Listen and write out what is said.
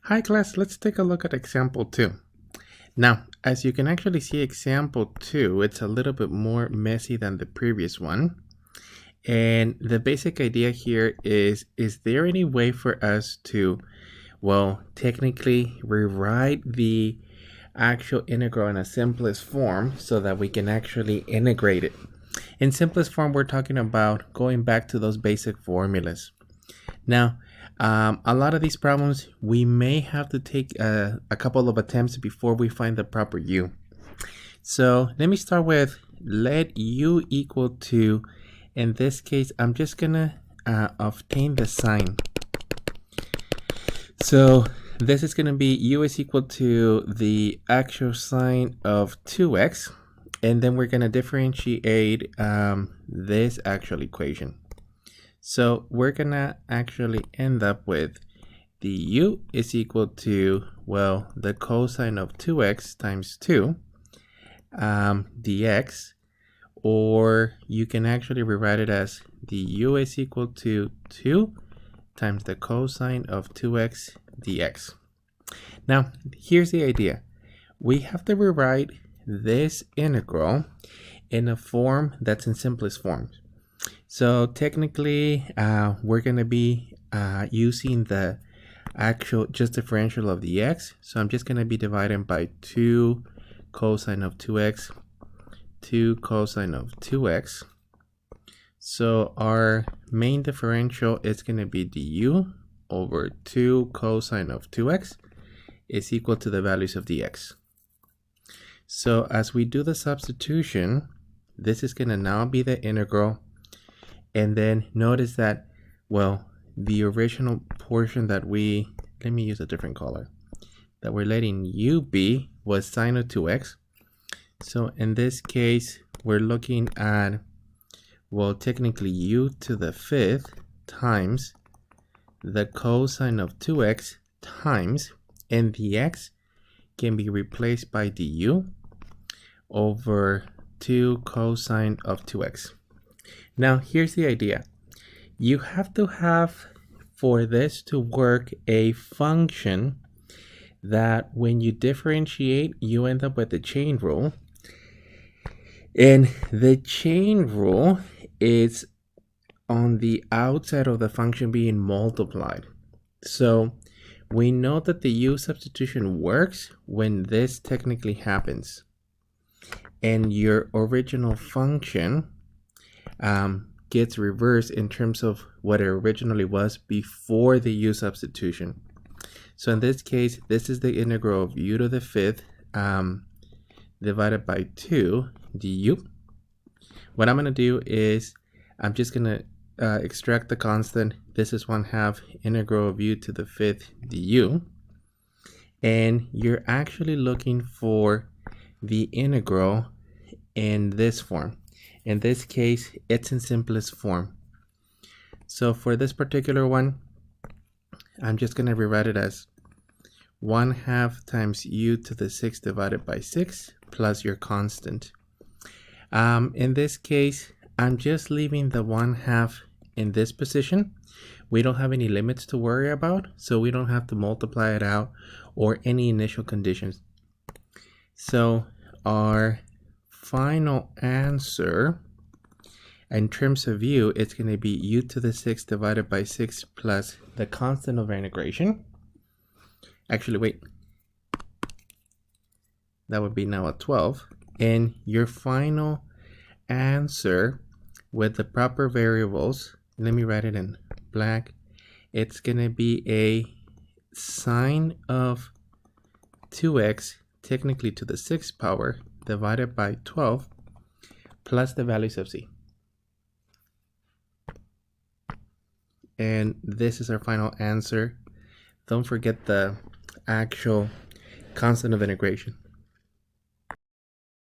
Hi class, let's take a look at example 2. Now, as you can actually see, example 2, it's a little bit more messy than the previous one. And the basic idea here is there any way for us to, well, technically rewrite the actual integral in a simplest form so that we can actually integrate it? In simplest form, we're talking about going back to those basic formulas. Now, a lot of these problems, we may have to take a couple of attempts before we find the proper u. So let me start with let u equal to, in this case, I'm just going to obtain the sign. So this is going to be u is equal to the actual sign of 2x, and then we're going to differentiate this actual equation. So we're gonna actually end up with the u is equal to, well, the cosine of 2x times 2 dx, or you can actually rewrite it as the u is equal to 2 times the cosine of 2x dx. Now, here's the idea. We have to rewrite this integral in a form that's in simplest form. So technically, we're going to be using the actual just differential of the x. So I'm just going to be dividing by 2 cosine of 2x, 2 cosine of 2x. So our main differential is going to be du over 2 cosine of 2x is equal to the values of dx. So as we do the substitution, this is going to now be the integral. And then notice that, well, the original portion that let me use a different color, that we're letting u be was sine of 2x. So in this case, we're looking at, well, technically u to the 5th times the cosine of 2x times, and the x can be replaced by du over 2 cosine of 2x. Now, here's the idea. You have to have, for this to work, a function that when you differentiate, you end up with the chain rule. And the chain rule is on the outside of the function being multiplied. So we know that the u substitution works when this technically happens. And your original function gets reversed in terms of what it originally was before the u substitution. So in this case, this is the integral of u to the 5th divided by 2 du. What I'm going to do is I'm just going to extract the constant. This is 1/2 integral of u to the 5th du. And you're actually looking for the integral in this form. In this case, it's in simplest form. So for this particular one, I'm just going to rewrite it as 1/2 times u to the 6th divided by 6 plus your constant. In this case, I'm just leaving the 1/2 in this position. We don't have any limits to worry about, so we don't have to multiply it out or any initial conditions. So our final answer in terms of u, it's going to be u to the 6th divided by 6 plus the constant of our integration. Actually, wait. That would be now a 12. And your final answer with the proper variables, let me write it in black. It's going to be a sine of 2x, technically to the 6th power, divided by 12 plus the values of c. And this is our final answer. Don't forget the actual constant of integration.